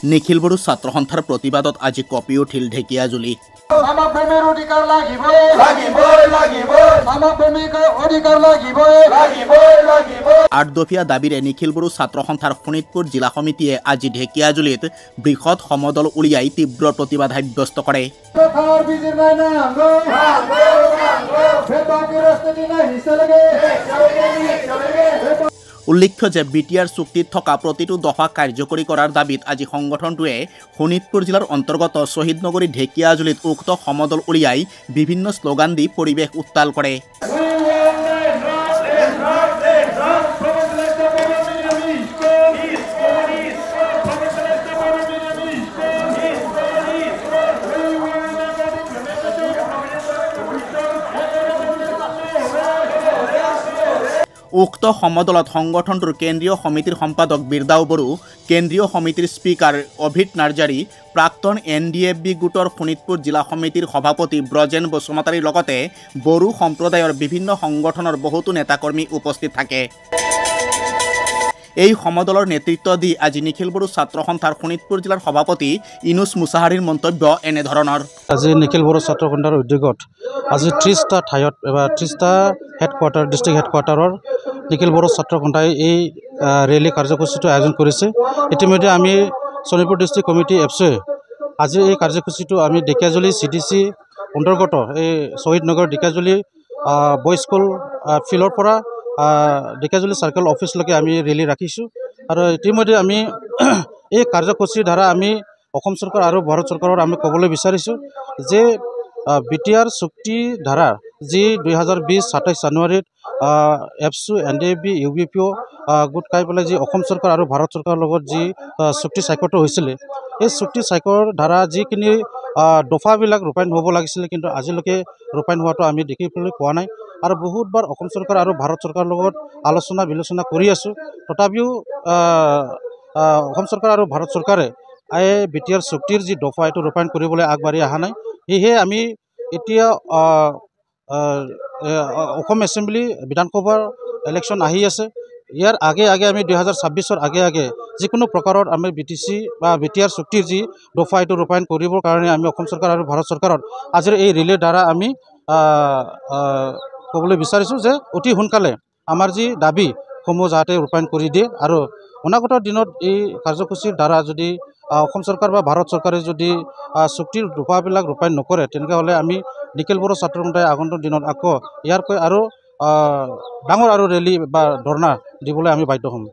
নিখিল বড়ো ছাত্ৰ সন্থাৰ প্ৰতিবাদত আজি কঁপি উঠিল ঢেকিয়াজুলি। আঠদফীয়া দাবীৰে নিখিল বড়ো ছাত্ৰ সন্থাৰ শোণিতপুৰ জিলা সমিতিয়ে আজি ঢেকিয়াজুলিত বৃহৎ সমদল উলিয়াই তীব্ৰ প্ৰতিবাদ সাব্যস্ত কৰে। উল্লেখ্য যে বিটিআৰ চুক্তিত থকা প্ৰতিটো দফা কাৰ্যকৰী কৰাৰ দাবীত আজি সংগঠনটোৱে শোণিতপুৰ জিলাৰ অন্তৰ্গত শ্বহীদ নগৰী ঢেকিয়াজুলিত উক্ত সমদল উলিয়াই বিভিন্ন শ্লোগান দি পৰিৱেশ উত্তাল কৰে। উক্ত সমদলত সংগঠনটোৰ কেন্দ্ৰীয় সমিতিৰ সম্পাদক বীৰদাও বড়ো, কেন্দ্ৰীয় সমিতিৰ স্পীকাৰ অভিত নাৰ্জাৰী, প্ৰাক্তন NDFB গোটৰ শোণিতপুৰ জিলা সমিতিৰ সভাপতি ব্ৰজেন বসুমতাৰীৰ লগতে বড়ো সম্প্ৰদায়ৰ বিভিন্ন সংগঠনৰ বহুতো নেতাকৰ্মী উপস্থিত থাকে। এই সমদলৰ নেতৃত্ব দি আজি নিখিল বড়ো ছাত্ৰ সন্থাৰ শোণিতপুৰ জিলাৰ সভাপতি ইনুছ মুছাহাৰীৰ মন্তব্য এনেধৰণৰ। আজি নিখিল বড়ো ছাত্ৰ সন্থাৰ উদ্যোগত আজি 30টা ঠাইত এবাৰ 30টা হেডকোৱাৰ্টাৰ ডিষ্ট্ৰিক্ট হেডকোৱাৰ্টাৰৰ নিখিল বড়ো ছাত্ৰ সন্থাই এই ৰেলী কাৰ্যসূচীটো আয়োজন কৰিছে। ইতিমধ্যে আমি শোণিতপুৰ ডিষ্ট্ৰিক্ট কমিটি এফচে আজি এই কাৰ্যসূচীটো আমি ঢেকিয়াজুলি CDC অন্তৰ্গত এই শ্বহীদ নগৰ ঢেকিয়াজুলি বয় স্কুল ফিল্ডৰ পৰা ঢেকিয়াজুলি চাৰ্কেল অফিচলৈকে আমি ৰেলী ৰাখিছোঁ। আৰু ইতিমধ্যে আমি এই কাৰ্যসূচীৰ দ্বাৰা আমি অসম চৰকাৰ আৰু ভাৰত চৰকাৰৰ আমি ক'বলৈ বিচাৰিছোঁ যে BTR চুক্তিৰ ধাৰা যি 2020 27 জানুৱাৰীত এফচু NDFB UBPO গোট খাই পেলাই যি অসম চৰকাৰ আৰু ভাৰত চৰকাৰৰ লগত যি চুক্তি স্বাক্ষৰিত হৈছিলে, এই চুক্তি স্বাক্ষৰ ধাৰা যিখিনি দফাবিলাক ৰূপায়ণ হ'ব লাগিছিলে কিন্তু আজিলৈকে ৰূপায়ণ হোৱাটো আমি দেখিবলৈ পোৱা নাই। আৰু বহুতবাৰ অসম চৰকাৰ আৰু ভাৰত চৰকাৰৰ লগত আলোচনা বিলোচনা কৰি আছোঁ, তথাপিও অসম চৰকাৰ আৰু ভাৰত চৰকাৰে এই BTR চুক্তিৰ যি দফা এইটো ৰূপায়ণ কৰিবলৈ আগবাঢ়ি অহা নাই। সেয়েহে আমি এতিয়া অসম এছেম্বলি বিধানসভাৰ ইলেকশ্যন আহি আছে, ইয়াৰ আগে আমি 2026ৰ আগে যিকোনো প্ৰকাৰত আমি BTC বা BTR চুক্তিৰ যি দফা এইটো ৰূপায়ণ কৰিবৰ কাৰণে আমি অসম চৰকাৰ আৰু ভাৰত চৰকাৰৰ আজিৰ এই ৰিলেৰ দ্বাৰা আমি ক'বলৈ বিচাৰিছোঁ যে অতি সোনকালে আমাৰ যি দাবীসমূহ যাতে ৰূপায়ণ কৰি দিয়ে। আৰু অনাগত দিনত এই কাৰ্যসূচীৰ দ্বাৰা যদি অসম চৰকাৰ বা ভাৰত চৰকাৰে যদি চুক্তিৰ দফাবিলাক ৰূপায়ণ নকৰে, তেনেকৈ আমি নিখিল বড়ো ছাত্ৰ সন্থাই আগন্তুক দিনত আকৌ ইয়াৰকৈ আৰু ডাঙৰ আৰু ৰেলী বা ধৰ্ণা দিবলৈ আমি বাধ্য হ'ম।